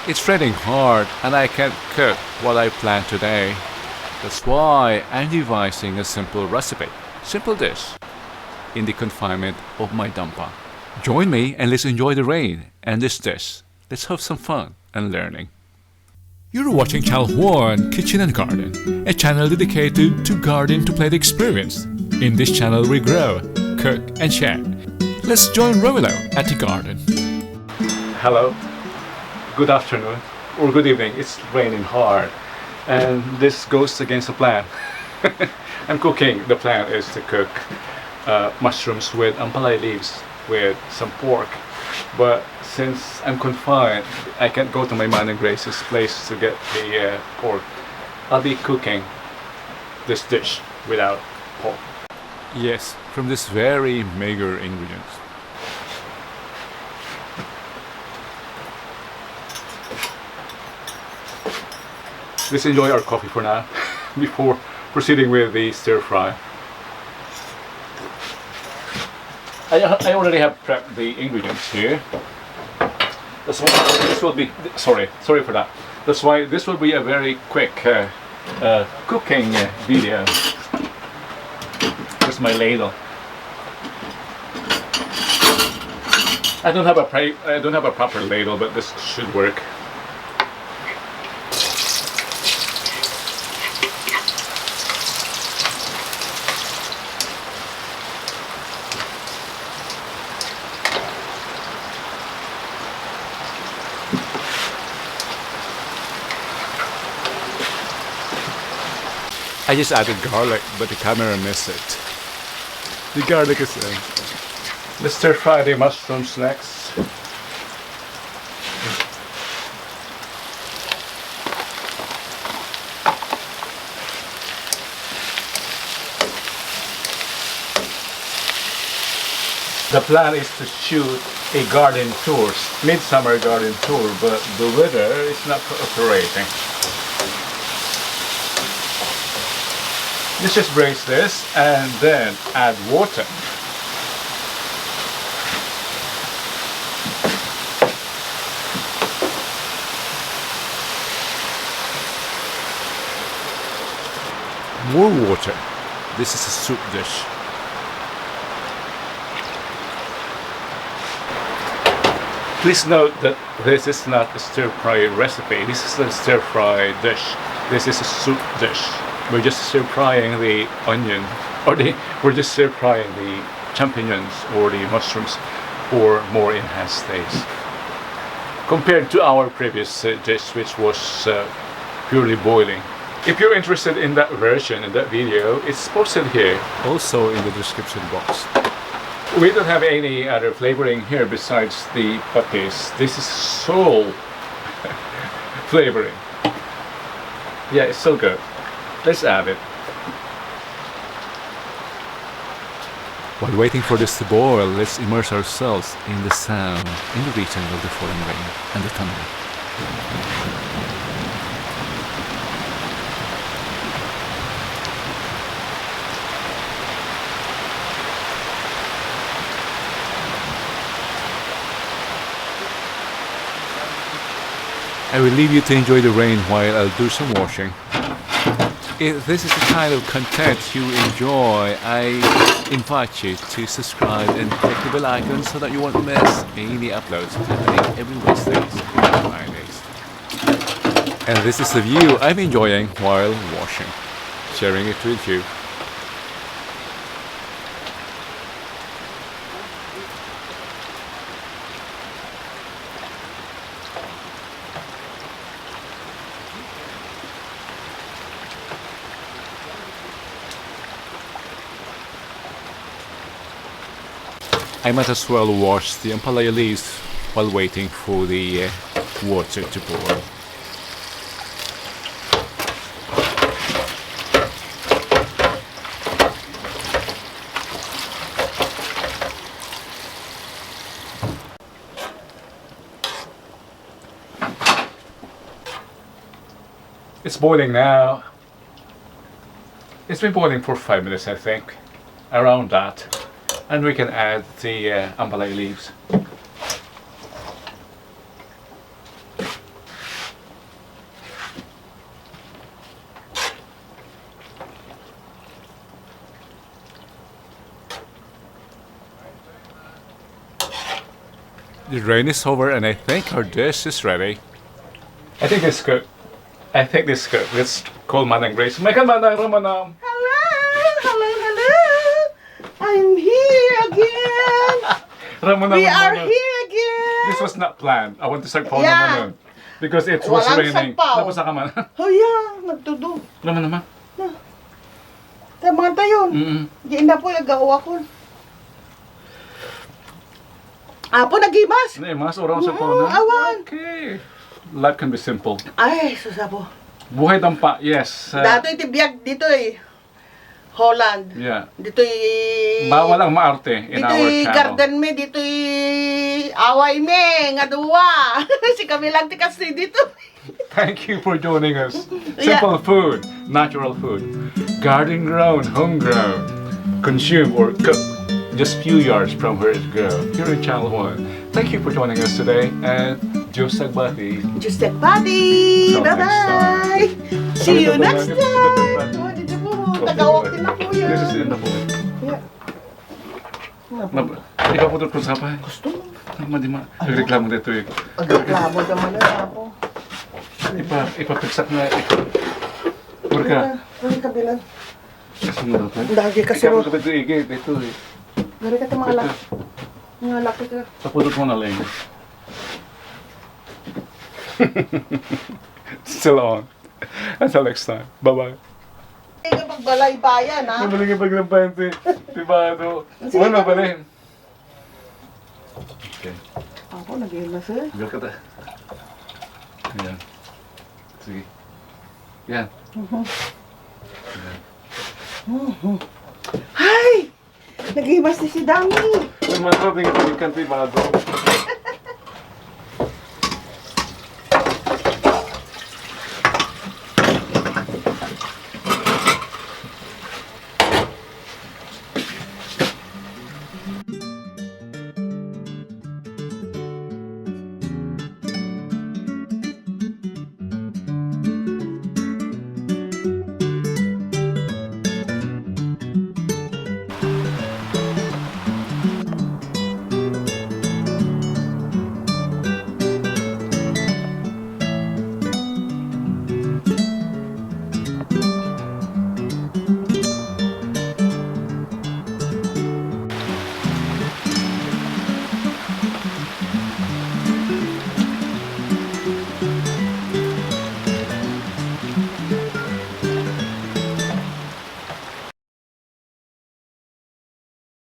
It's raining hard and I can't cook what I planned today. That's why I'm devising a simple recipe, simple dish, in the confinement of my dampa. Join me and let's enjoy the rain and this dish. Let's have some fun and learning. You're watching Channel 1 Kitchen and Garden, a channel dedicated to garden to plate experience. In this channel we grow, cook and share. Let's join Romilo at the garden. Hello, good afternoon or good evening. It's raining hard and this goes against the plan. I'm cooking. The plan is to cook mushrooms with Ampalaya leaves with some pork. But since I'm confined, I can't go to my Manang Grace's place to get the pork. I'll be cooking this dish without pork. Yes, from this very meager ingredients. Let's enjoy our coffee for now before proceeding with the stir fry. I already have prepped the ingredients here. That's why this will be sorry for that. That's why this will be a very quick cooking video. Here's my ladle. I don't have a proper ladle, but this should work. I just added garlic, but the camera missed it. The garlic is in. Let's stir fry the mushrooms next. The plan is to shoot a garden tour, midsummer garden tour, but the weather is not cooperating. Let's just braise this and then add water. More water. This is a soup dish. Please note that this is not a stir-fry recipe. This is a stir-fry dish. This is a soup dish. We're just stir-frying the onion, we're just stir-frying the champignons or the mushrooms for more enhanced taste. Compared to our previous dish, which was purely boiling. If you're interested in that version, in that video, it's posted here. Also in the description box. We don't have any other flavoring here besides the patis. This is sole flavoring. Yeah, it's so good. Let's add it. While waiting for this to boil, let's immerse ourselves in the sound, in the region of the falling rain and the thunder. I will leave you to enjoy the rain while I'll do some washing. If this is the kind of content you enjoy, I invite you to subscribe and click the bell icon so that you won't miss any uploads happening every Wednesdays and Fridays. And this is the view I'm enjoying while washing, sharing it with you. I might as well wash the Ampalaya leaves while waiting for the water to boil. It's boiling now. It's been boiling for 5 minutes, I think, around that. And we can add the Ampalaya leaves. The rain is over and I think our dish is ready. I think this is good. I think this is good. Let's call Manang Grace. Manang Manang. Hello, hello, hello. I'm here again. We are here again. This was not planned. I want to sagpaw Yeah. naman nun. Because it was Walang raining. sagpaw. Tapos ka man. Oh yeah, nagtudo. Naman. Tama tayo. Di na po nagawa ko. Apo nagimas. Hindi, mas oraw sa po na. Awan. Okay. Life can be simple. Ay, susabo. Buhay dampa, yes. Dato iti biyag dito eh. Holland. Yeah. Dito eh. Bawal ang maarte in Dito our eh, channel. garden me. Dito eh, away me. Nga duwa. Si kami lang tikas dito. Thank you for joining us. Yeah. Simple food, natural food. Garden grown, homegrown. Consume or cook just few yards from where it grown. Here in Channel 1. Thank you for joining us today. And Diyos Sagbati. Just a buddy. Till next Bye-bye. See you next time. Oh, dito po. Tagawak din ako yan. This is in the food. Yeah. Ikaw po doon sa pa. Gusto mo? Di ma. Nagreklamo dito eh. Ang reklamo naman na ako. Ipapiksak na. Burka. Gari ka bilang. Kasi mo daw tayo. Dagi kasi ro. Ikaw ka ito eh. Gari ka ito mga laki. Mga laki ka. Tapos mo na lang. Still on. Until next time. Bye-bye. Ay, kapag balay bayan ha. Nabalik yung paglampayan si Tibado. Wala pa rin. Okay. Ako, nag-imas eh. Bill ka ta. Ayan. Sige. Yan. Ay! Nag-imas ni si Dami. May masarap din ito yung Tibado.